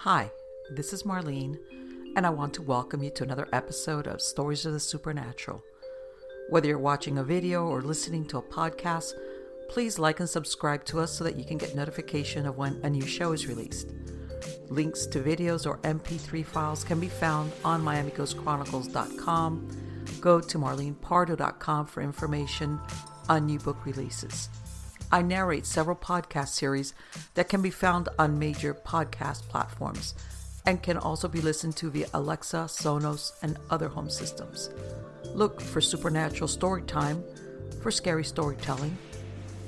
Hi, this is Marlene, and I want to welcome you to another episode of Stories of the Supernatural. Whether you're watching a video or listening to a podcast, please like and subscribe to us so that you can get notification of when a new show is released. Links to videos or MP3 files can be found on MiamiGhostChronicles.com. Go to MarlenePardo.com for information on new book releases. I narrate several podcast series that can be found on major podcast platforms and can also be listened to via Alexa, Sonos, and other home systems. Look for Supernatural Storytime for scary storytelling,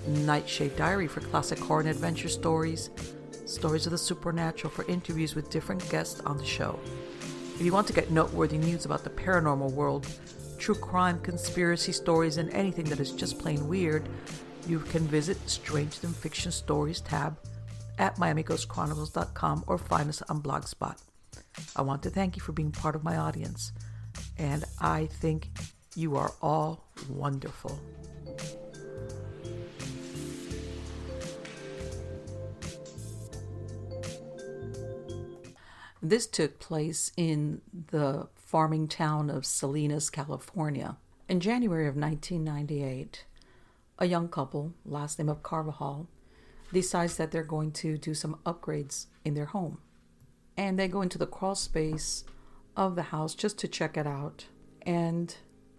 Nightshade Diary for classic horror and adventure stories, Stories of the Supernatural for interviews with different guests on the show. If you want to get noteworthy news about the paranormal world, true crime, conspiracy stories, and anything that is just plain weird, you can visit Strange Than Fiction Stories tab at MiamiGhostChronicles.com or find us on Blogspot. I want to thank you for being part of my audience, and I think you are all wonderful. This took place in the farming town of Salinas, California. In January of 1998, a young couple, last name of Carvajal, decides that they're going to do some upgrades in their home. And they go into the crawl space of the house just to check it out. And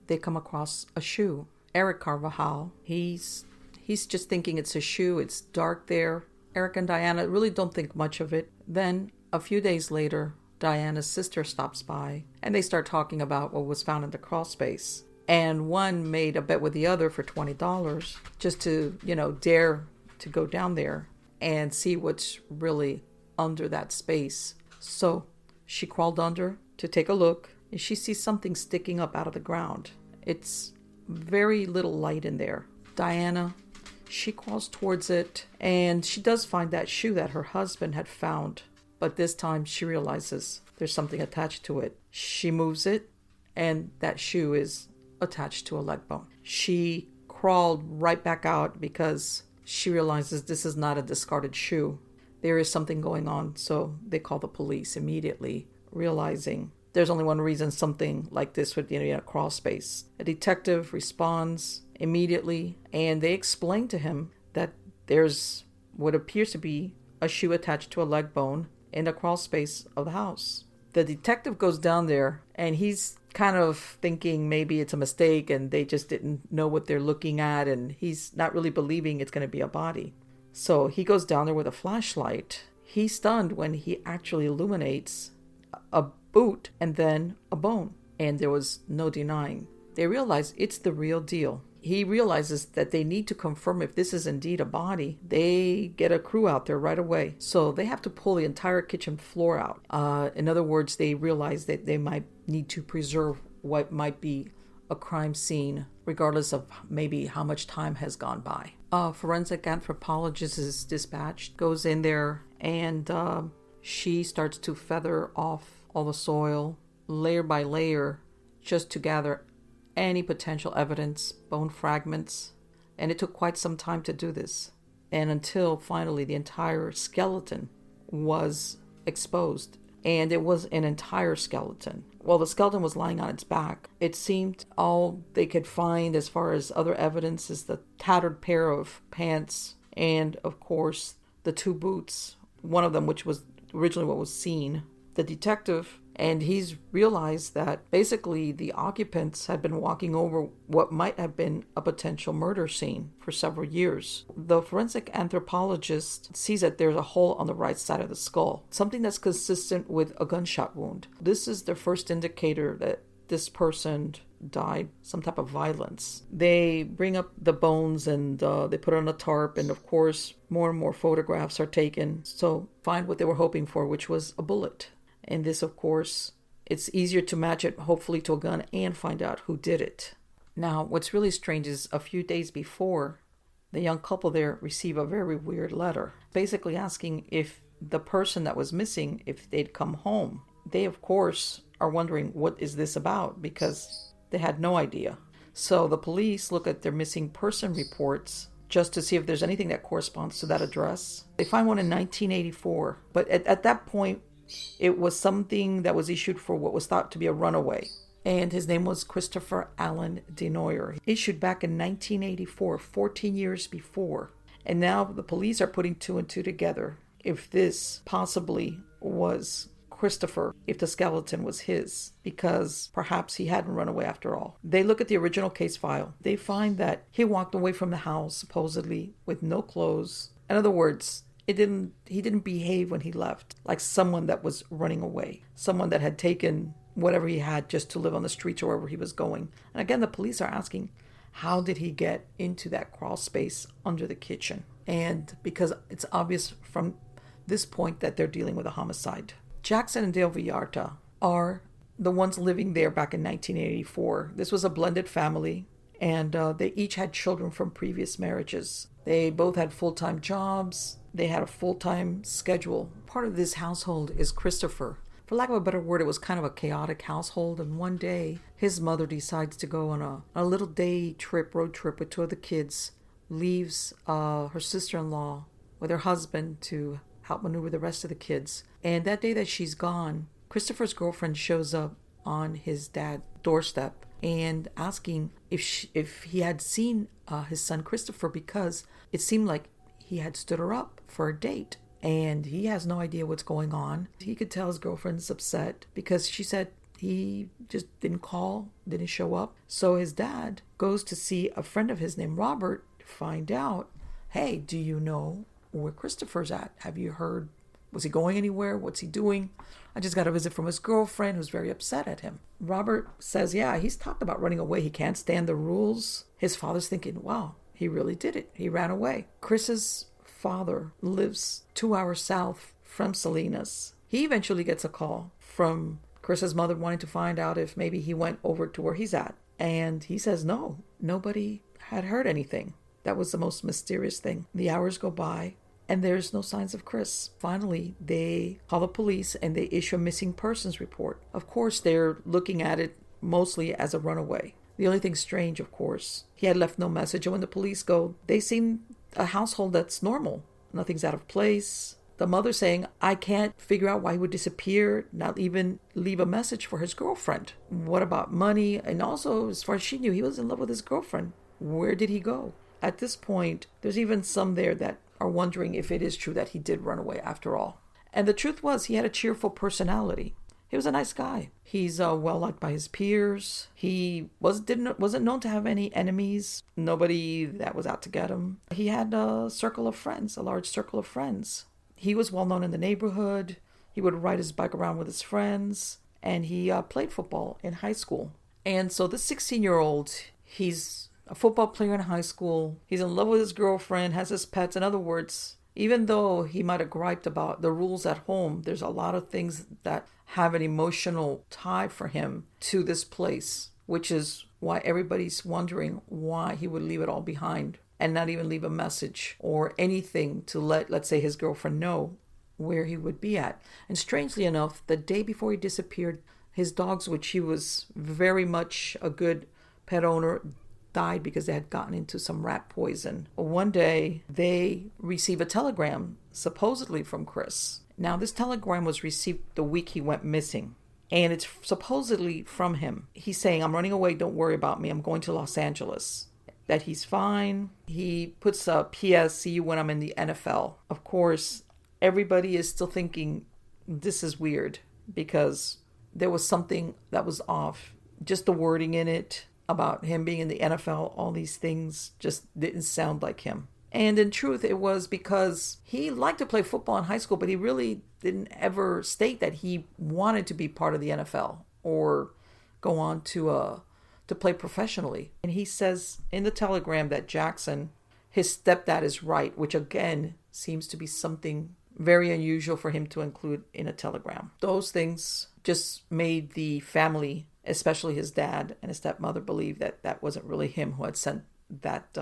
they come across a shoe. Eric Carvajal, he's just thinking it's a shoe. It's dark there. Eric and Diana really don't think much of it. Then a few days later, Diana's sister stops by and they start talking about what was found in the crawl space. And one made a bet with the other for $20 just to, dare to go down there and see what's really under that space. So she crawled under to take a look and she sees something sticking up out of the ground. It's very little light in there. Diana, she crawls towards it and she does find that shoe that her husband had found. But this time she realizes there's something attached to it. She moves it and that shoe is attached to a leg bone. She crawled right back out because she realizes this is not a discarded shoe. There is something going on, so they call the police immediately, realizing there's only one reason something like this would be in a crawl space. A detective responds immediately, and they explain to him that there's what appears to be a shoe attached to a leg bone in the crawl space of the house. The detective goes down there, and he's kind of thinking maybe it's a mistake and they just didn't know what they're looking at, and he's not really believing it's going to be a body. So he goes down there with a flashlight. He's stunned when he actually illuminates a boot and then a bone, and there was no denying. They realize it's the real deal. He realizes that they need to confirm if this is indeed a body. They get a crew out there right away. So they have to pull the entire kitchen floor out. In other words, they realize that they might need to preserve what might be a crime scene, regardless of maybe how much time has gone by. A forensic anthropologist is dispatched, goes in there, and she starts to feather off all the soil, layer by layer, just to gather any potential evidence, bone fragments, and it took quite some time to do this. And until finally the entire skeleton was exposed, and it was an entire skeleton. Well, the skeleton was lying on its back. It seemed all they could find as far as other evidence is the tattered pair of pants and, of course, the two boots, one of them which was originally what was seen. The detective, and he's realized that basically the occupants had been walking over what might have been a potential murder scene for several years. The forensic anthropologist sees that there's a hole on the right side of the skull, something that's consistent with a gunshot wound. This is the first indicator that this person died some type of violence. They bring up the bones and they put it on a tarp, and of course more and more photographs are taken, so find what they were hoping for, which was a bullet. And this, of course, it's easier to match it, hopefully, to a gun and find out who did it. Now, what's really strange is a few days before, the young couple there receive a very weird letter, basically asking if the person that was missing, if they'd come home. They, of course, are wondering, what is this about? Because they had no idea. So the police look at their missing person reports just to see if there's anything that corresponds to that address. They find one in 1984, but at that point, It was something that was issued for what was thought to be a runaway. And his name was Christopher Allen Denoyer, issued back in 1984, 14 years before. And now the police are putting two and two together. If this possibly was Christopher, if the skeleton was his, because perhaps he hadn't run away after all. They look at the original case file. They find that he walked away from the house supposedly with no clothes. In other words, he didn't behave when he left like someone that was running away, someone that had taken whatever he had just to live on the streets or wherever he was going. And again, the police are asking, how did he get into that crawl space under the kitchen? And because it's obvious from this point that they're dealing with a homicide. Jackson and Dale Villarta are the ones living there back in 1984. This was a blended family, and they each had children from previous marriages. They both had full-time jobs. They had a full-time schedule. Part of this household is Christopher. For lack of a better word, it was kind of a chaotic household, and one day his mother decides to go on a little road trip with two of the kids, leaves her sister-in-law with her husband to help maneuver the rest of the kids. And that day that she's gone, Christopher's girlfriend shows up on his dad's doorstep and asking if he had seen his son Christopher, because it seemed like he had stood her up for a date. And he has no idea what's going on. He could tell his girlfriend's upset because she said he just didn't call, didn't show up. So his dad goes to see a friend of his named Robert to find out, hey, do you know where Christopher's at? Have you heard? Was he going anywhere? What's he doing? I just got a visit from his girlfriend who's very upset at him. Robert says, yeah, he's talked about running away. He can't stand the rules. His father's thinking, wow, he really did it. He ran away. Chris's father lives 2 hours south from Salinas. He eventually gets a call from Chris's mother wanting to find out if maybe he went over to where he's at. And he says no, nobody had heard anything. That was the most mysterious thing. The hours go by and there's no signs of Chris. Finally, they call the police and they issue a missing persons report. Of course, they're looking at it mostly as a runaway. The only thing strange, of course, he had left no message. And when the police go, they seem a household that's normal. Nothing's out of place. The mother saying, I can't figure out why he would disappear, not even leave a message for his girlfriend. What about money? And also, as far as she knew, he was in love with his girlfriend. Where did he go? At this point, there's even some there that are wondering if it is true that he did run away after all. And the truth was, he had a cheerful personality. He was a nice guy. He's well liked by his peers. He wasn't known to have any enemies. Nobody that was out to get him. He had a circle of friends, a large circle of friends. He was well known in the neighborhood. He would ride his bike around with his friends, and he played football in high school. And so this 16-year-old, he's a football player in high school. He's in love with his girlfriend, has his pets. In other words, even though he might have griped about the rules at home, there's a lot of things that have an emotional tie for him to this place, which is why everybody's wondering why he would leave it all behind and not even leave a message or anything to let's say, his girlfriend know where he would be at. And strangely enough, the day before he disappeared, his dogs, which he was very much a good pet owner, died because they had gotten into some rat poison. One day, they receive a telegram, supposedly from Chris. Now, this telegram was received the week he went missing, and it's supposedly from him. He's saying, I'm running away, don't worry about me, I'm going to Los Angeles. That he's fine. He puts a PS, see you when I'm in the NFL. Of course, everybody is still thinking, this is weird, because there was something that was off. Just the wording in it, about him being in the NFL, all these things just didn't sound like him. And in truth, it was because he liked to play football in high school, but he really didn't ever state that he wanted to be part of the NFL or go on to play professionally. And he says in the telegram that Jackson, his stepdad, is right, which again seems to be something very unusual for him to include in a telegram. Those things just made the family, especially his dad and his stepmother, believe that that wasn't really him who had sent that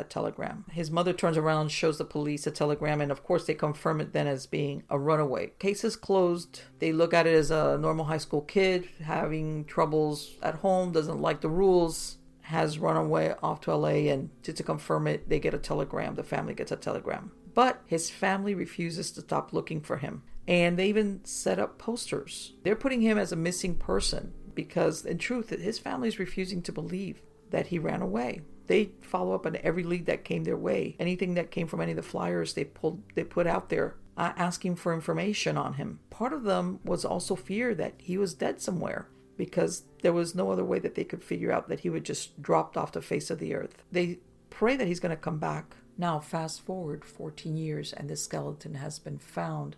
telegram. His mother turns around, shows the police a telegram, and of course they confirm it then as being a runaway. Case is closed. They look at it as a normal high school kid having troubles at home, doesn't like the rules, has run away off to LA, and to confirm it, they get a telegram. The family gets a telegram. But his family refuses to stop looking for him. And they even set up posters. They're putting him as a missing person because, in truth, his family is refusing to believe that he ran away. They follow up on every lead that came their way. Anything that came from any of the flyers they put out there, asking for information on him. Part of them was also fear that he was dead somewhere, because there was no other way that they could figure out that he would just dropped off the face of the earth. They pray that he's going to come back. Now, fast forward 14 years, and the skeleton has been found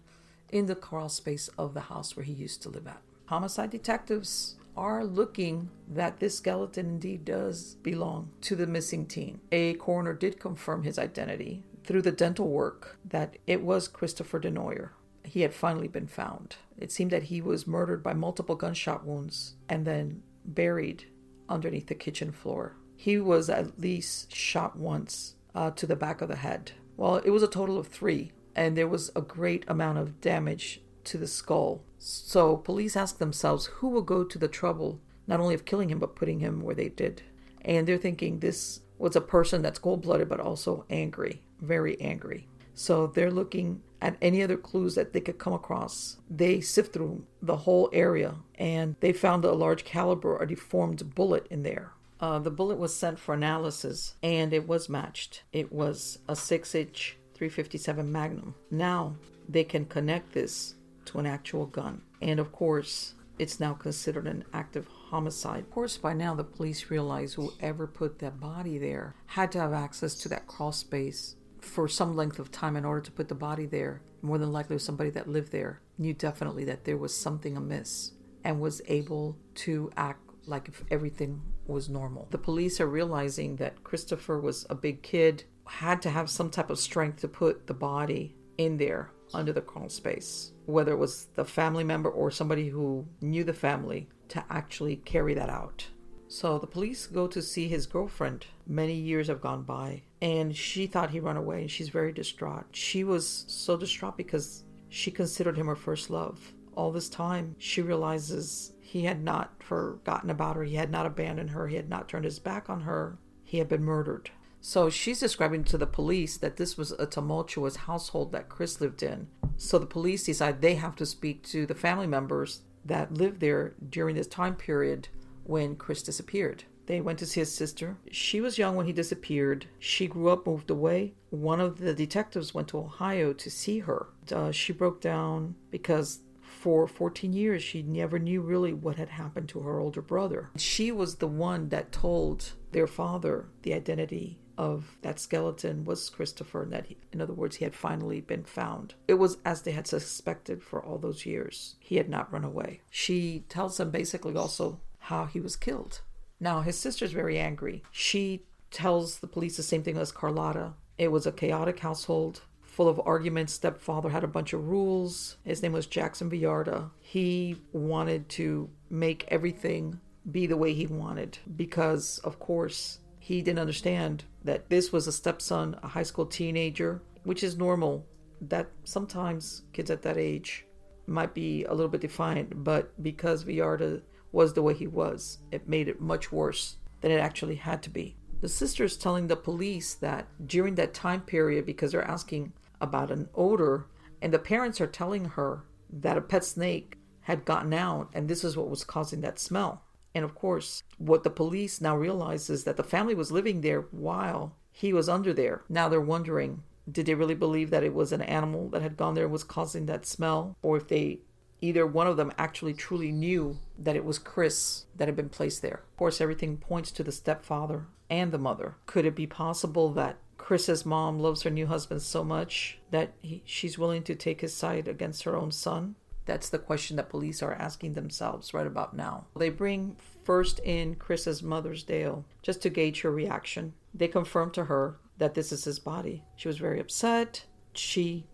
in the crawl space of the house where he used to live at. Homicide detectives are looking that this skeleton indeed does belong to the missing teen. A coroner did confirm his identity through the dental work that it was Christopher Denoyer. He had finally been found. It seemed that he was murdered by multiple gunshot wounds and then buried underneath the kitchen floor. He was at least shot once to the back of the head. Well, it was a total of 3, and there was a great amount of damage to the skull. So police asked themselves who will go to the trouble not only of killing him but putting him where they did. And they're thinking this was a person that's cold-blooded but also angry, very angry. So they're looking at any other clues that they could come across. They sift through the whole area and they found a large caliber, a deformed bullet in there. The bullet was sent for analysis and it was matched. It was a 6-inch .357 Magnum. Now they can connect this to an actual gun. And of course, it's now considered an active homicide. Of course, by now the police realize whoever put that body there had to have access to that crawl space for some length of time in order to put the body there. More than likely somebody that lived there knew definitely that there was something amiss and was able to act like if everything was normal. The police are realizing that Christopher was a big kid, had to have some type of strength to put the body in there under the crawl space, whether it was the family member or somebody who knew the family to actually carry that out. So the police go to see his girlfriend. Many years have gone by and she thought he ran away and she's very distraught. She was so distraught because she considered him her first love. All this time she realizes he had not forgotten about her. He had not abandoned her. He had not turned his back on her. He had been murdered. So she's describing to the police that this was a tumultuous household that Chris lived in. So the police decide they have to speak to the family members that lived there during this time period when Chris disappeared. They went to see his sister. She was young when he disappeared. She grew up, moved away. One of the detectives went to Ohio to see her. She broke down because for 14 years she never knew really what had happened to her older brother. She was the one that told their father the identity of that skeleton was Christopher, and that in other words, he had finally been found. It was as they had suspected for all those years. He had not run away. She tells them basically also how he was killed. Now, his sister's very angry. She tells the police the same thing as Carlotta. It was a chaotic household, full of arguments. Stepfather had a bunch of rules. His name was Jackson Villarda. He wanted to make everything be the way he wanted because, of course, he didn't understand that this was a stepson, a high school teenager, which is normal. That sometimes kids at that age might be a little bit defiant, but because Villarda was the way he was, it made it much worse than it actually had to be. The sister's telling the police that during that time period, because they're asking about an odor, and the parents are telling her that a pet snake had gotten out, and this is what was causing that smell. And of course, what the police now realize is that the family was living there while he was under there. Now they're wondering, did they really believe that it was an animal that had gone there and was causing that smell? Or if either one of them actually truly knew that it was Chris that had been placed there. Of course, everything points to the stepfather and the mother. Could it be possible that Chris's mom loves her new husband so much that she's willing to take his side against her own son? That's the question that police are asking themselves right about now. They bring first in Chris's mother's Dale just to gauge her reaction. They confirm to her that this is his body. She was very upset. She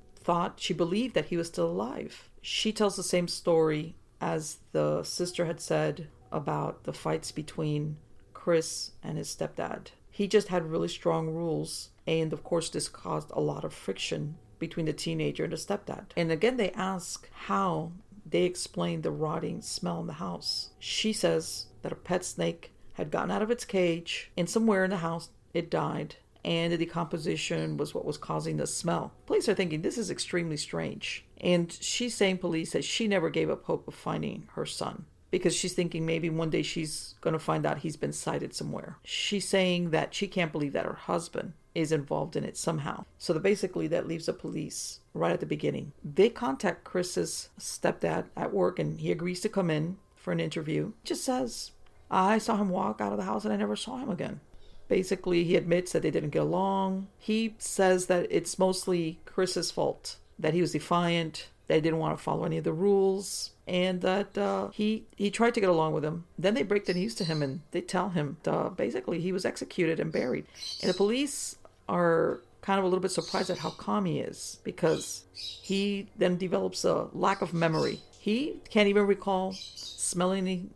believed that he was still alive. She tells the same story as the sister had said about the fights between Chris and his stepdad. He just had really strong rules, and of course this caused a lot of friction between the teenager and the stepdad. And again, they ask how they explain the rotting smell in the house. She says that a pet snake had gotten out of its cage, and somewhere in the house it died, and the decomposition was what was causing the smell. Police are thinking this is extremely strange. And she's saying police that she never gave up hope of finding her son, because she's thinking maybe one day she's going to find out he's been sighted somewhere. She's saying that she can't believe that her husband is involved in it somehow. So basically that leaves the police right at the beginning. They contact Chris's stepdad at work, and he agrees to come in for an interview. He just says, I saw him walk out of the house and I never saw him again. Basically, he admits that they didn't get along. He says that it's mostly Chris's fault, that he was defiant, that he didn't want to follow any of the rules, and that he tried to get along with him. Then they break the news to him and they tell him basically he was executed and buried. And the police are kind of a little bit surprised at how calm he is, because he then develops a lack of memory. He can't even recall smelling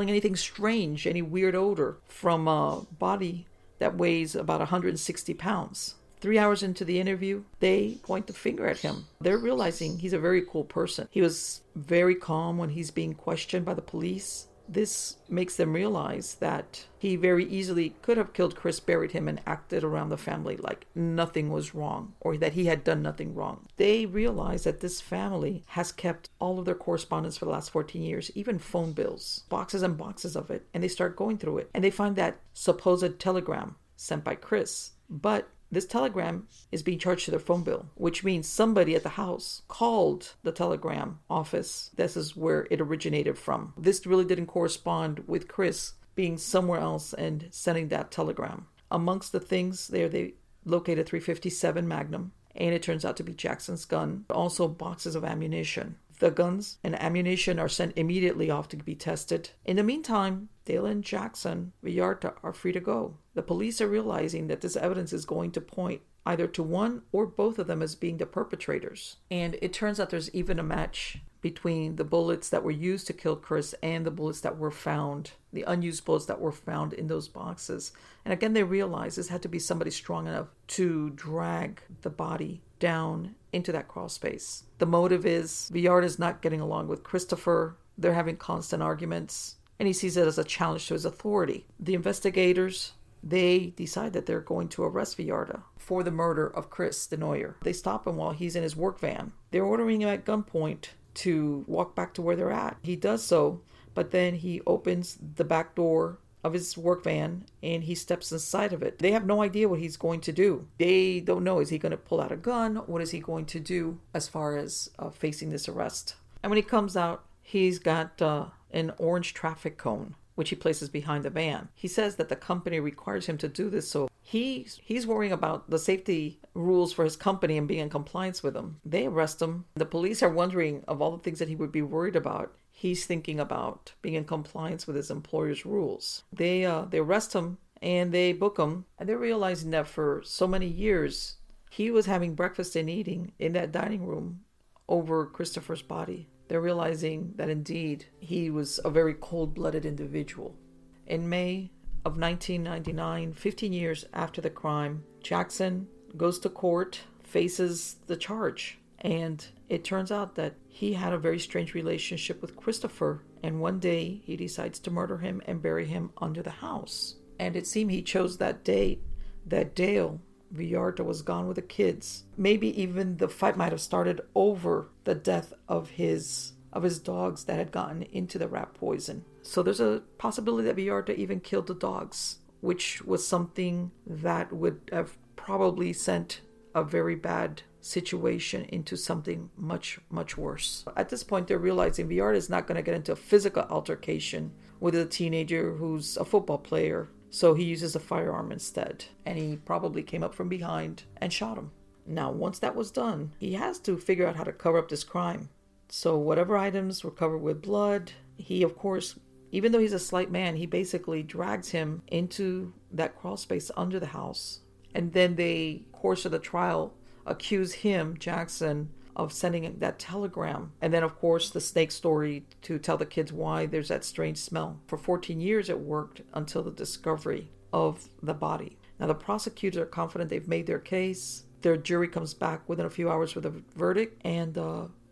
anything strange, any weird odor from a body that weighs about 160 pounds. 3 hours into the interview, they point the finger at him. They're realizing he's a very cool person. He was very calm when he's being questioned by the police. This makes them realize that he very easily could have killed Chris, buried him, and acted around the family like nothing was wrong, or that he had done nothing wrong. They realize that this family has kept all of their correspondence for the last 14 years, even phone bills, boxes and boxes of it, and they start going through it. And they find that supposed telegram sent by Chris. But this telegram is being charged to their phone bill, which means somebody at the house called the telegram office. This is where it originated from. This really didn't correspond with Chris being somewhere else and sending that telegram. Amongst the things there, they located .357 Magnum, and it turns out to be Jackson's gun. Also boxes of ammunition. The guns and ammunition are sent immediately off to be tested. In the meantime, Dale and Jackson Villarta are free to go. The police are realizing that this evidence is going to point either to one or both of them as being the perpetrators. And it turns out there's even a match between the bullets that were used to kill Chris and the bullets that were found, the unused bullets that were found in those boxes. And again, they realize this had to be somebody strong enough to drag the body down into that crawl space. The motive is Villarta's not getting along with Christopher. They're having constant arguments, and he sees it as a challenge to his authority. The investigators, they decide that they're going to arrest Villarta for the murder of Chris Denoyer. They stop him while he's in his work van. They're ordering him at gunpoint to walk back to where they're at. He does so, but then he opens the back door of his work van and he steps inside of it. They have no idea what he's going to do. They don't know, is he going to pull out a gun? What is he going to do as far as facing this arrest? And when he comes out, he's got an orange traffic cone, which he places behind the van. He says that the company requires him to do this, so he's worrying about the safety rules for his company and being in compliance with them. They arrest him. The police are wondering, of all the things that he would be worried about, he's thinking about being in compliance with his employer's rules. They arrest him and they book him, and they're realizing that for so many years he was having breakfast and eating in that dining room over Christopher's body. They're realizing that indeed he was a very cold-blooded individual. In May of 1999, 15 years after the crime, Jackson goes to court, faces the charge, and it turns out that he had a very strange relationship with Christopher, and one day he decides to murder him and bury him under the house. And it seemed he chose that date that Dale Villarta was gone with the kids. Maybe even the fight might have started over the death of his dogs that had gotten into the rat poison. So there's a possibility that Villarta even killed the dogs, which was something that would have probably sent a very bad situation into something much, much worse. At this point, they're realizing Villarta is not going to get into a physical altercation with a teenager who's a football player. So he uses a firearm instead, and he probably came up from behind and shot him. Now, once that was done, he has to figure out how to cover up this crime. So whatever items were covered with blood, he, of course, even though he's a slight man, he basically drags him into that crawl space under the house. And then they, course of the trial, accuse him, Jackson, of sending that telegram. And then, of course, the snake story to tell the kids why there's that strange smell. For 14 years it worked until the discovery of the body. Now, the prosecutors are confident they've made their case. Their jury comes back within a few hours with a verdict, and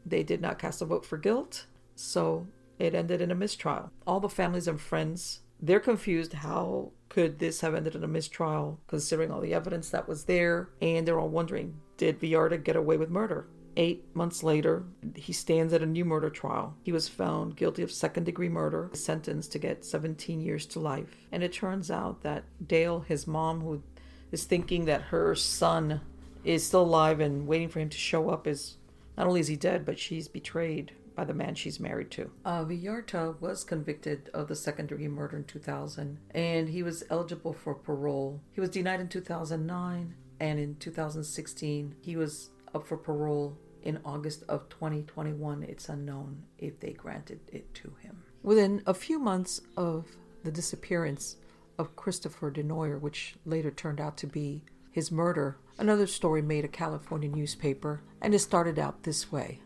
they did not cast a vote for guilt. So it ended in a mistrial. All the families and friends, they're confused. How could this have ended in a mistrial, considering all the evidence that was there? And they're all wondering, did Villarta get away with murder? 8 months later, he stands at a new murder trial. He was found guilty of second-degree murder, sentenced to get 17 years to life. And it turns out that Dale, his mom, who is thinking that her son is still alive and waiting for him to show up, is not only is he dead, but she's betrayed by the man she's married to. Villarta was convicted of the second-degree murder in 2000, and he was eligible for parole. He was denied in 2009, and in 2016, he was up for parole. In August of 2021, it's unknown if they granted it to him. Within a few months of the disappearance of Christopher Denoyer, which later turned out to be his murder, another story made a California newspaper, and it started out this way.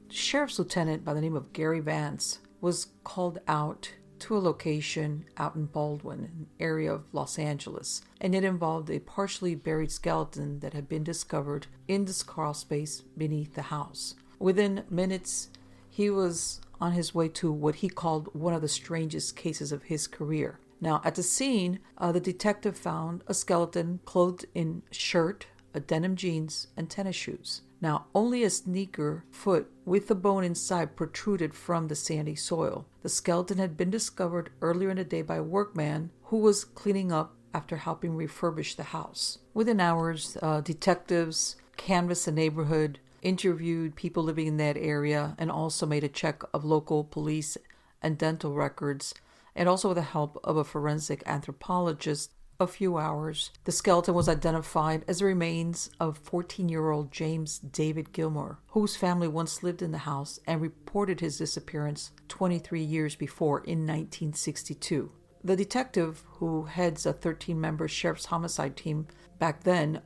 Sheriff's lieutenant by the name of Gary Vance was called out to a location out in Baldwin, an area of Los Angeles, and it involved a partially buried skeleton that had been discovered in this crawl space beneath the house. Within minutes, he was on his way to what he called one of the strangest cases of his career. Now, at the scene, the detective found a skeleton clothed in shirt, a denim jeans, and tennis shoes. Now, only a sneaker foot with the bone inside protruded from the sandy soil. The skeleton had been discovered earlier in the day by a workman who was cleaning up after helping refurbish the house. Within hours, detectives canvassed the neighborhood, interviewed people living in that area, and also made a check of local police and dental records, and also with the help of a forensic anthropologist. A few hours, the skeleton was identified as the remains of 14-year-old James David Gilmore, whose family once lived in the house and reported his disappearance 23 years before in 1962. The detective, who heads a 13-member sheriff's homicide team back then,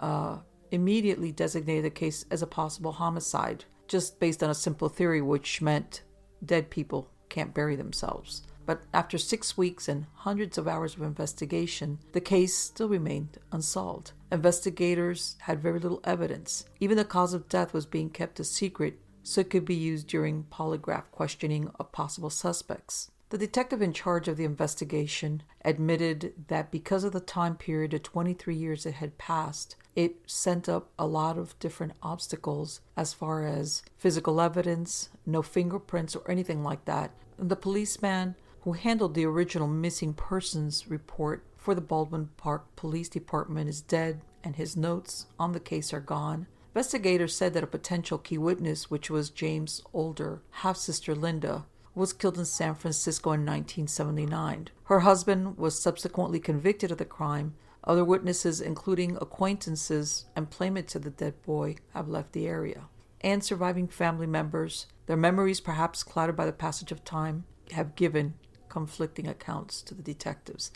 immediately designated the case as a possible homicide, just based on a simple theory which meant dead people can't bury themselves. But after 6 weeks and hundreds of hours of investigation, the case still remained unsolved. Investigators had very little evidence. Even the cause of death was being kept a secret, so it could be used during polygraph questioning of possible suspects. The detective in charge of the investigation admitted that because of the time period of 23 years that had passed, it sent up a lot of different obstacles as far as physical evidence, no fingerprints or anything like that. The policeman who handled the original missing persons report for the Baldwin Park Police Department is dead, and his notes on the case are gone. Investigators said that a potential key witness, which was James' older half-sister Linda, was killed in San Francisco in 1979. Her husband was subsequently convicted of the crime. Other witnesses, including acquaintances and playmates of the dead boy, have left the area. And surviving family members, their memories perhaps clouded by the passage of time, have given conflicting accounts to the detectives.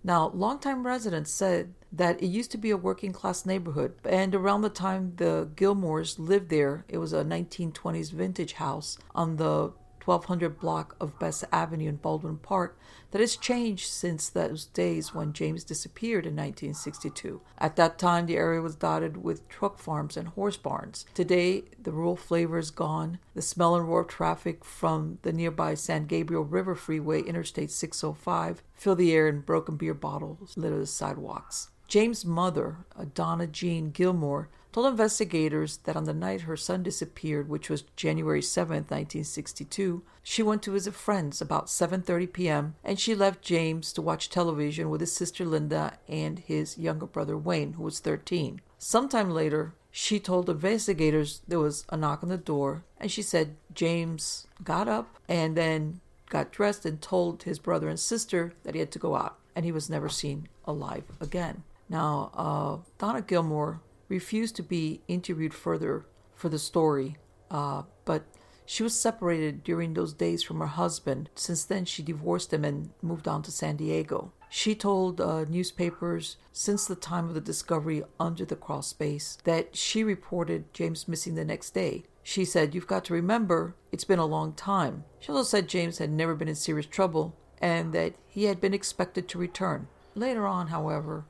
Now, longtime residents said that it used to be a working-class neighborhood, and around the time the Gilmores lived there, it was a 1920s vintage house on the 1200 block of Best Avenue in Baldwin Park that has changed since those days when James disappeared in 1962. At that time, the area was dotted with truck farms and horse barns. Today, the rural flavor is gone. The smell and roar of traffic from the nearby San Gabriel River Freeway, Interstate 605, fill the air, and broken beer bottles litter the sidewalks. James' mother, Donna Jean Gilmore, told investigators that on the night her son disappeared, which was January 7, 1962, she went to visit friends about 7:30 p.m. and she left James to watch television with his sister Linda and his younger brother Wayne, who was 13. Sometime later, she told investigators there was a knock on the door, and she said James got up and then got dressed and told his brother and sister that he had to go out, and he was never seen alive again. Now, Donna Gilmore refused to be interviewed further for the story, but she was separated during those days from her husband. Since then, she divorced him and moved on to San Diego. She told newspapers since the time of the discovery under the crawl space that she reported James missing the next day. She said, "You've got to remember, it's been a long time." She also said James had never been in serious trouble and that he had been expected to return. Later on, however,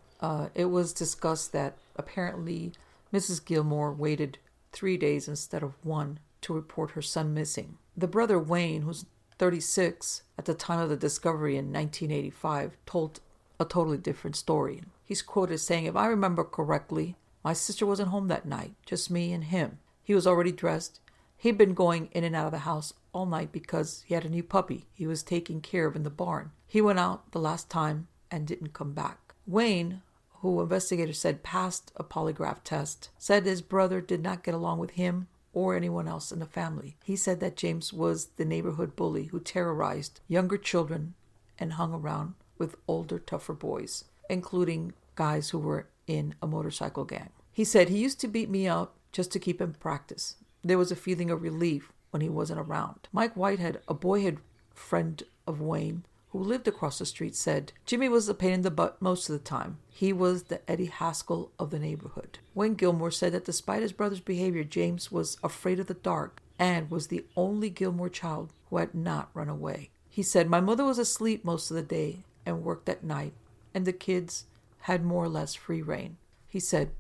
it was discussed that apparently Mrs. Gilmore waited 3 days instead of 1 to report her son missing. The brother Wayne, who's 36 at the time of the discovery in 1985, told a totally different story. He's quoted saying, "If I remember correctly, my sister wasn't home that night, just me and him. He was already dressed. He'd been going in and out of the house all night because he had a new puppy he was taking care of in the barn. He went out the last time and didn't come back. Wayne, who investigators said passed a polygraph test, said his brother did not get along with him or anyone else in the family. He said that James was the neighborhood bully who terrorized younger children and hung around with older, tougher boys, including guys who were in a motorcycle gang. He said he used to beat me up just to keep him practice. There was a feeling of relief when he wasn't around. Mike Whitehead, a boyhood friend of Wayne, who lived across the street, said Jimmy was a pain in the butt most of the time. He was the Eddie Haskell of the neighborhood. Wayne Gilmore said that despite his brother's behavior, James was afraid of the dark and was the only Gilmore child who had not run away. He said, my mother was asleep most of the day and worked at night, and the kids had more or less free reign. He said,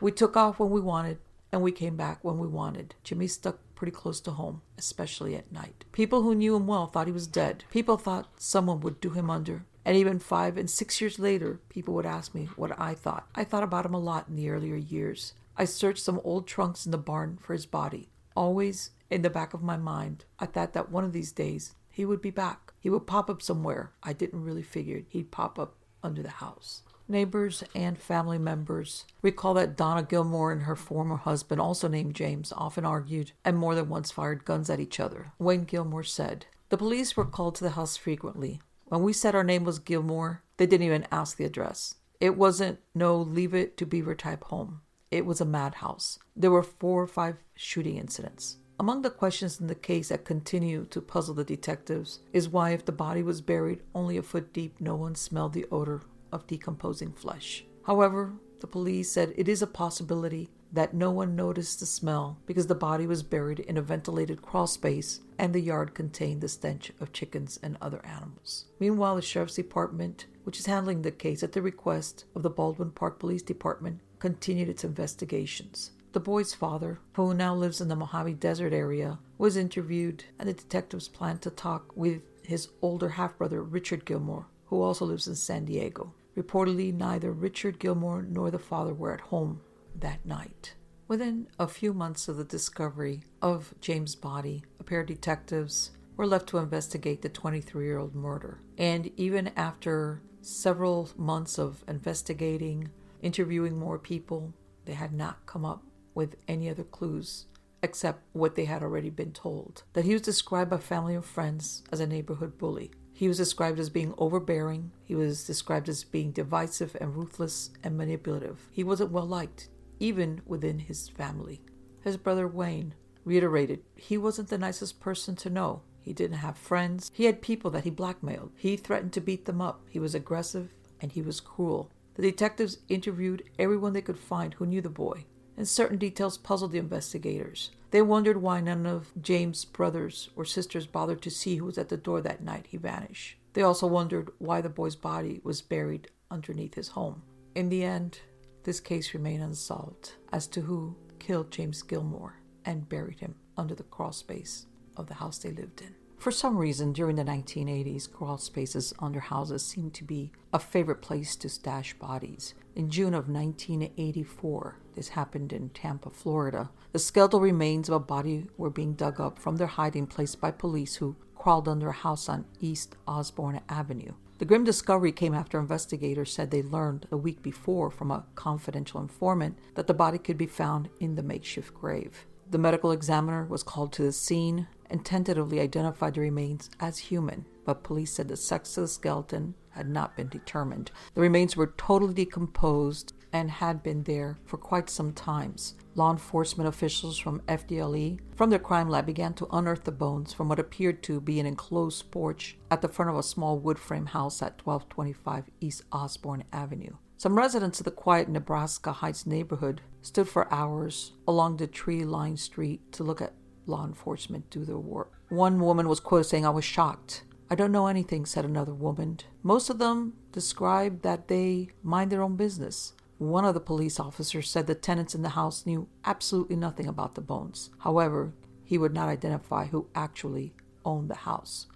we took off when we wanted, and we came back when we wanted. Jimmy stuck pretty close to home, especially at night. People who knew him well thought he was dead. People thought someone would do him under. And even 5 and 6 years later, people would ask me what I thought. I thought about him a lot in the earlier years. I searched some old trunks in the barn for his body. Always in the back of my mind, I thought that one of these days he would be back. He would pop up somewhere. I didn't really figure he'd pop up under the house. Neighbors and family members recall that Donna Gilmore and her former husband, also named James, often argued and more than once fired guns at each other. Wayne Gilmore said, the police were called to the house frequently. When we said our name was Gilmore, they didn't even ask the address. It wasn't no Leave It to Beaver type home. It was a madhouse. There were 4 or 5 shooting incidents. Among the questions in the case that continue to puzzle the detectives is why, if the body was buried only a foot deep, no one smelled the odor of decomposing flesh. However, the police said it is a possibility that no one noticed the smell because the body was buried in a ventilated crawl space and the yard contained the stench of chickens and other animals. Meanwhile, the Sheriff's Department, which is handling the case at the request of the Baldwin Park Police Department, continued its investigations. The boy's father, who now lives in the Mojave Desert area, was interviewed, and the detectives planned to talk with his older half-brother, Richard Gilmore, who also lives in San Diego. Reportedly, neither Richard Gilmore nor the father were at home that night. Within a few months of the discovery of James' body, a pair of detectives were left to investigate the 23-year-old murder. And even after several months of investigating, interviewing more people, they had not come up with any other clues except what they had already been told. That he was described by family and friends as a neighborhood bully. He was described as being overbearing. He was described as being divisive and ruthless and manipulative. He wasn't well liked, even within his family. His brother Wayne reiterated he wasn't the nicest person to know. He didn't have friends. He had people that he blackmailed. He threatened to beat them up. He was aggressive and he was cruel. The detectives interviewed everyone they could find who knew the boy, and certain details puzzled the investigators. They wondered why none of James' brothers or sisters bothered to see who was at the door that night he vanished. They also wondered why the boy's body was buried underneath his home. In the end, this case remained unsolved as to who killed James Gilmore and buried him under the crawl space of the house they lived in. For some reason, during the 1980s, crawl spaces under houses seemed to be a favorite place to stash bodies. In June of 1984, this happened in Tampa, Florida, the skeletal remains of a body were being dug up from their hiding place by police who crawled under a house on East Osborne Avenue. The grim discovery came after investigators said they learned a week before from a confidential informant that the body could be found in the makeshift grave. The medical examiner was called to the scene and tentatively identified the remains as human, but police said the sex of the skeleton had not been determined. The remains were totally decomposed and had been there for quite some times. Law enforcement officials from FDLE from their crime lab began to unearth the bones from what appeared to be an enclosed porch at the front of a small wood frame house at 1225 East Osborne Avenue. Some residents of the quiet Nebraska Heights neighborhood stood for hours along the tree-lined street to look at law enforcement do their work. One woman was quoted saying, "I was shocked. I don't know anything," said another woman. Most of them described that they mind their own business. One of the police officers said the tenants in the house knew absolutely nothing about the bones. However, he would not identify who actually owned the house.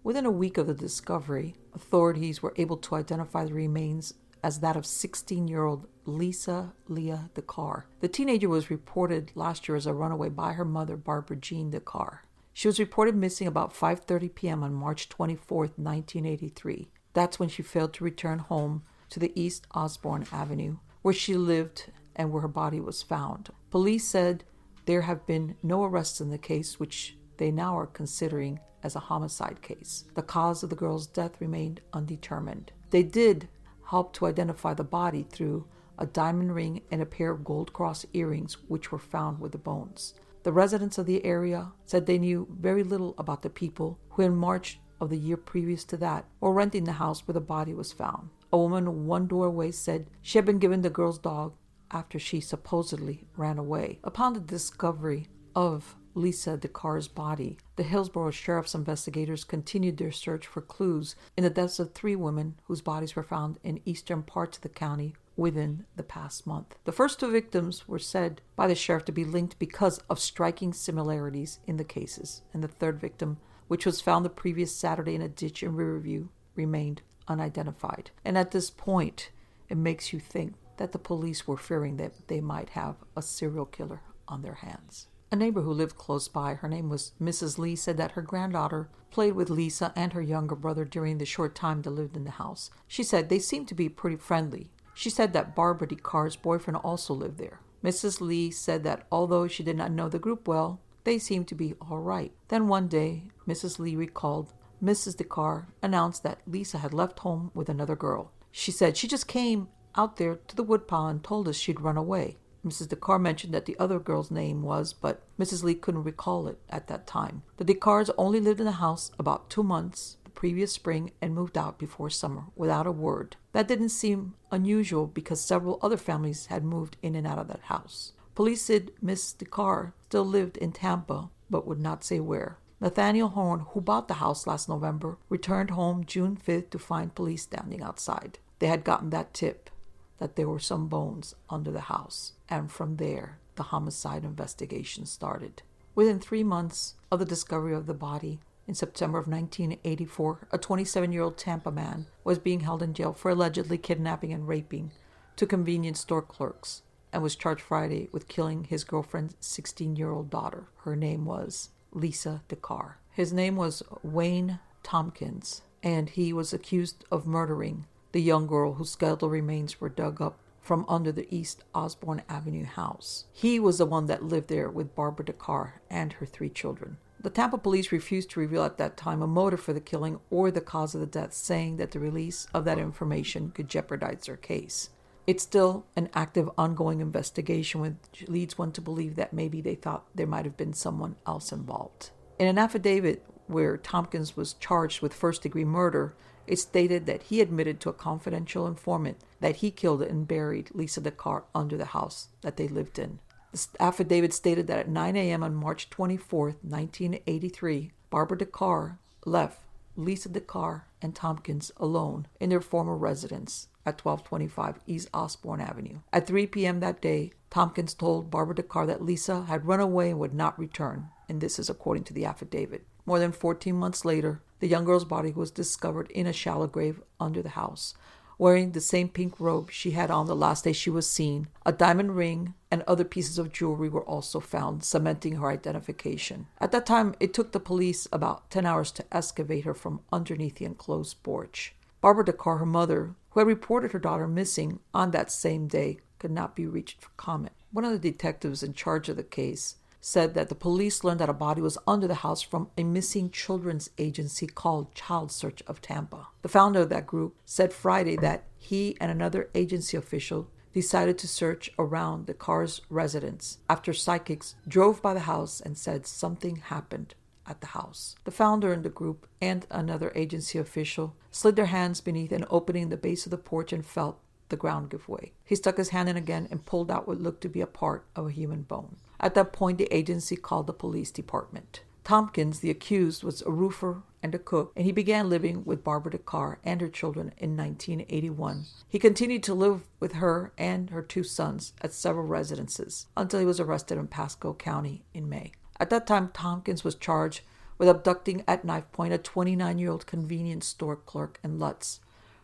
Within a week of the discovery, authorities were able to identify the remains as that of 16-year-old Lisa Leah DeCarr. The teenager was reported last year as a runaway by her mother, Barbara Jean DeCarr. She was reported missing about 5:30 p.m. on March 24, 1983. That's when she failed to return home to the East Osborne Avenue, where she lived and where her body was found. Police said there have been no arrests in the case, which they now are considering as a homicide case. The cause of the girl's death remained undetermined. They did help to identify the body through a diamond ring and a pair of gold cross earrings, which were found with the bones. The residents of the area said they knew very little about the people who in March of the year previous to that were renting the house where the body was found. A woman one door away said she had been given the girl's dog after she supposedly ran away. Upon the discovery of Lisa DeCarr's body, the Hillsborough Sheriff's investigators continued their search for clues in the deaths of 3 women whose bodies were found in eastern parts of the county within the past month. The first 2 victims were said by the sheriff to be linked because of striking similarities in the cases, and the 3rd victim, which was found the previous Saturday in a ditch in Riverview, remained unidentified. And at this point, it makes you think that the police were fearing that they might have a serial killer on their hands. A neighbor who lived close by, her name was Mrs. Lee, said that her granddaughter played with Lisa and her younger brother during the short time they lived in the house. She said they seemed to be pretty friendly. She said that Barbara DeCarr's boyfriend also lived there. Mrs. Lee said that although she did not know the group well, they seemed to be all right. Then one day, Mrs. Lee recalled Mrs. DeCarr announced that Lisa had left home with another girl. She said she just came out there to the woodpile and told us she'd run away. Mrs. DeCarr mentioned that the other girl's name was, but Mrs. Lee couldn't recall it at that time. The DeCarrs only lived in the house about 2 months the previous spring and moved out before summer without a word. That didn't seem unusual because several other families had moved in and out of that house. Police said Miss DeCarr still lived in Tampa, but would not say where. Nathaniel Horn, who bought the house last November, returned home June 5th to find police standing outside. They had gotten that tip that there were some bones under the house, and from there, the homicide investigation started. Within 3 months of the discovery of the body, in September of 1984, a 27-year-old Tampa man was being held in jail for allegedly kidnapping and raping 2 convenience store clerks, and was charged Friday with killing his girlfriend's 16-year-old daughter. Her name was Lisa DeCarr. His name was Wayne Tompkins, and he was accused of murdering the young girl whose skeletal remains were dug up from under the East Osborne Avenue house. He was the one that lived there with Barbara DeCarr and her 3 children. The Tampa police refused to reveal at that time a motive for the killing or the cause of the death, saying that the release of that information could jeopardize their case. It's still an active, ongoing investigation, which leads one to believe that maybe they thought there might have been someone else involved. In an affidavit where Tompkins was charged with first-degree murder, it stated that he admitted to a confidential informant that he killed and buried Lisa DeCarr under the house that they lived in. The affidavit stated that at 9 a.m. on March 24, 1983, Barbara DeCarr left Lisa DeCarr and Tompkins alone in their former residence at 1225 East Osborne Avenue. At 3 p.m. that day, Tompkins told Barbara DeCarr that Lisa had run away and would not return, and this is according to the affidavit. More than 14 months later, the young girl's body was discovered in a shallow grave under the house, wearing the same pink robe she had on the last day she was seen. A diamond ring and other pieces of jewelry were also found, cementing her identification. At that time, it took the police about 10 hours to excavate her from underneath the enclosed porch. Barbara DeCarr, her mother, who had reported her daughter missing on that same day, could not be reached for comment. One of the detectives in charge of the case said that the police learned that a body was under the house from a missing children's agency called Child Search of Tampa. The founder of that group said Friday that he and another agency official decided to search around the DeCarr's residence after psychics drove by the house and said something happened at the house. The founder in the group and another agency official slid their hands beneath an opening in the base of the porch and felt the ground give way. He stuck his hand in again and pulled out what looked to be a part of a human bone. At that point, the agency called the police department. Tompkins, the accused, was a roofer and a cook, and he began living with Barbara DeCarr and her children in 1981. He continued to live with her and her 2 sons at several residences until he was arrested in Pasco County in May. At that time, Tompkins was charged with abducting at knife point a 29-year-old convenience store clerk in Lutz,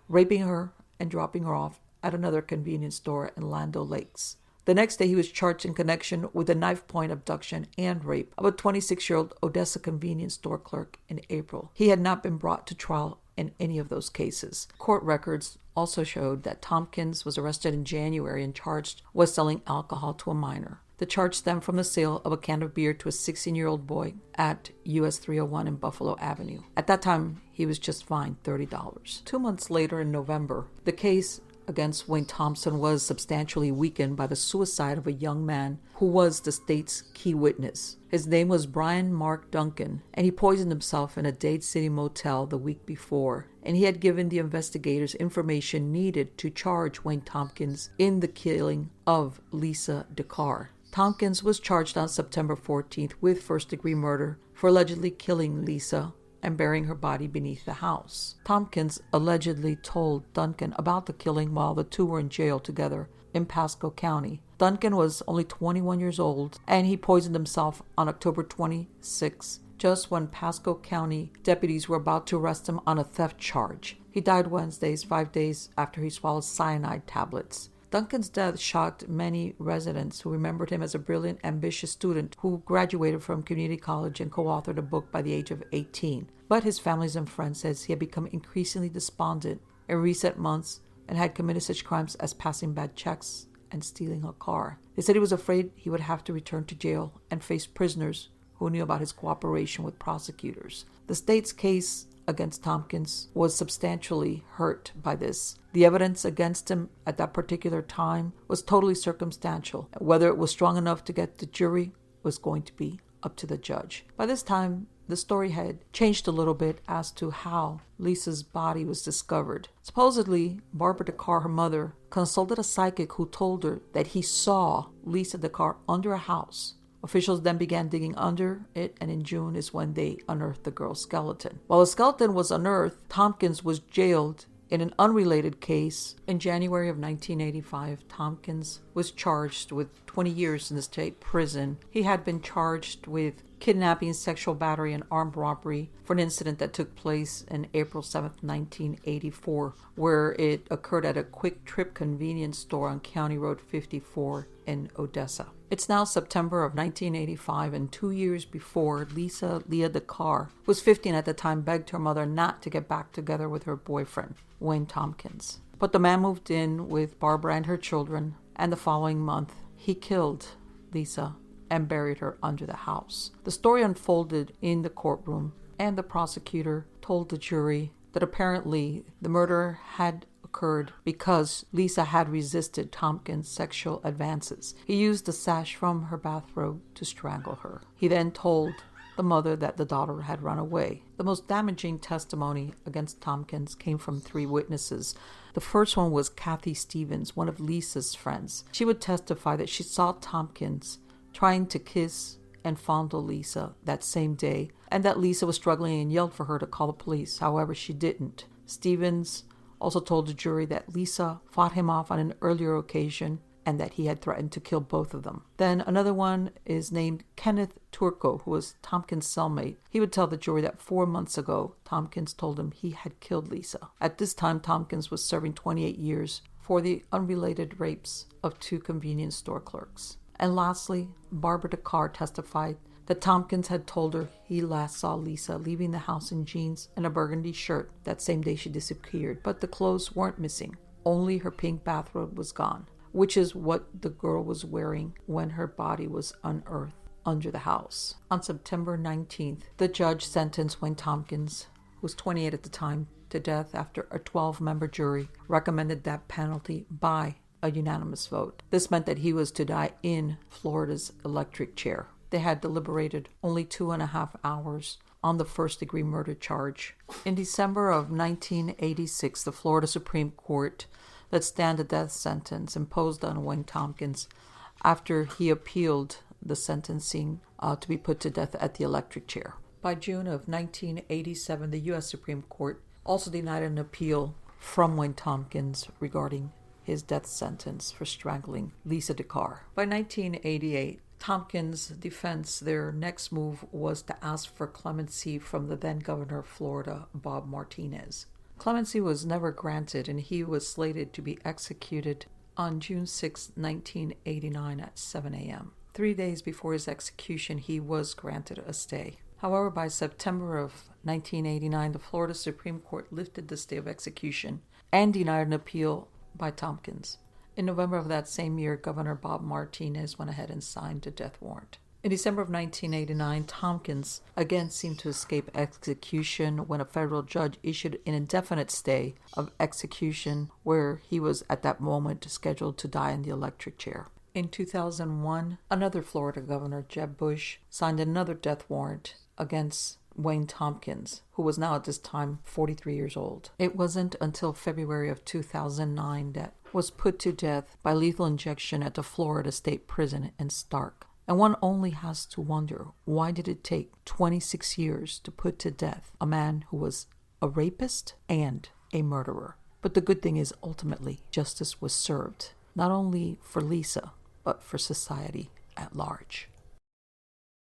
raping her and dropping her off at another convenience store in Land O'Lakes. The next day, he was charged in connection with a knife-point abduction and rape of a 26-year-old Odessa convenience store clerk in April. He had not been brought to trial in any of those cases. Court records also showed that Tompkins was arrested in January and charged with selling alcohol to a minor. The charge stemmed from the sale of a can of beer to a 16-year-old boy at US 301 in Buffalo Avenue. At that time, he was just fined $30. 2 months later, in November, the case against Wayne Thompson was substantially weakened by the suicide of a young man who was the state's key witness. His name was Brian Mark Duncan, and he poisoned himself in a Dade City motel the week before, and he had given the investigators information needed to charge Wayne Tompkins in the killing of Lisa DeCarr. Tompkins was charged on September 14th with first-degree murder for allegedly killing Lisa and burying her body beneath the house. Tompkins allegedly told Duncan about the killing while the two were in jail together in Pasco County. Duncan was only 21 years old, and he poisoned himself on October 26, just when Pasco County deputies were about to arrest him on a theft charge. He died Wednesdays, 5 days after he swallowed cyanide tablets. Duncan's death shocked many residents who remembered him as a brilliant, ambitious student who graduated from community college and co-authored a book by the age of 18. But his family and friends says he had become increasingly despondent in recent months and had committed such crimes as passing bad checks and stealing a car. They said he was afraid he would have to return to jail and face prisoners who knew about his cooperation with prosecutors. The state's case against Tompkins was substantially hurt by this. The evidence against him at that particular time was totally circumstantial. Whether it was strong enough to get the jury was going to be up to the judge. By this time, the story had changed a little bit as to how Lisa's body was discovered. Supposedly, Barbara DeCarr, her mother, consulted a psychic who told her that he saw Lisa DeCarr under a house. Officials then began digging under it, and in June is when they unearthed the girl's skeleton. While the skeleton was unearthed, Tompkins was jailed in an unrelated case. In January of 1985, Tompkins was charged with 20 years in the state prison. He had been charged with kidnapping, sexual battery, and armed robbery for an incident that took place in April 7, 1984, where it occurred at a Quick Trip convenience store on County Road 54 in Odessa. It's now September of 1985, and 2 years before, Lisa Leah DeCarr, who was 15 at the time, begged her mother not to get back together with her boyfriend, Wayne Tompkins. But the man moved in with Barbara and her children, and the following month, he killed Lisa and buried her under the house. The story unfolded in the courtroom, and the prosecutor told the jury that apparently the murder had occurred because Lisa had resisted Tompkins' sexual advances. He used the sash from her bathrobe to strangle her. He then told the mother that the daughter had run away. The most damaging testimony against Tompkins came from 3 witnesses. The first one was Kathy Stevens, one of Lisa's friends. She would testify that she saw Tompkins trying to kiss and fondle Lisa that same day, and that Lisa was struggling and yelled for her to call the police. However, she didn't. Stevens also told the jury that Lisa fought him off on an earlier occasion and that he had threatened to kill both of them. Then another one is named Kenneth Turco, who was Tompkins' cellmate. He would tell the jury that 4 months ago, Tompkins told him he had killed Lisa. At this time, Tompkins was serving 28 years for the unrelated rapes of 2 convenience store clerks. And lastly, Barbara DeCarr testified that Tompkins had told her he last saw Lisa leaving the house in jeans and a burgundy shirt that same day she disappeared, but the clothes weren't missing. Only her pink bathrobe was gone, which is what the girl was wearing when her body was unearthed under the house. On September 19th, the judge sentenced Wayne Tompkins, who was 28 at the time, to death after a 12-member jury recommended that penalty by a unanimous vote. This meant that he was to die in Florida's electric chair. They had deliberated only 2.5 hours on the first-degree murder charge. In December of 1986, the Florida Supreme Court let stand the death sentence imposed on Wayne Tompkins after he appealed the sentencing to be put to death at the electric chair. By June of 1987, the U.S. Supreme Court also denied an appeal from Wayne Tompkins regarding his death sentence for strangling Lisa DeCarr. By 1988, Tompkins' defense, their next move was to ask for clemency from the then governor of Florida, Bob Martinez. Clemency was never granted, and he was slated to be executed on June 6, 1989 at 7 a.m. 3 days before his execution, he was granted a stay. However, by September of 1989, the Florida Supreme Court lifted the stay of execution and denied an appeal by Tompkins. In November of that same year, Governor Bob Martinez went ahead and signed the death warrant. In December of 1989, Tompkins again seemed to escape execution when a federal judge issued an indefinite stay of execution where he was at that moment scheduled to die in the electric chair. In 2001, another Florida governor, Jeb Bush, signed another death warrant against Wayne Tompkins, who was now at this time 43 years old. It wasn't until February of 2009 that was put to death by lethal injection at the Florida State Prison in Stark. And one only has to wonder, why did it take 26 years to put to death a man who was a rapist and a murderer? But the good thing is, ultimately, justice was served, not only for Lisa, but for society at large.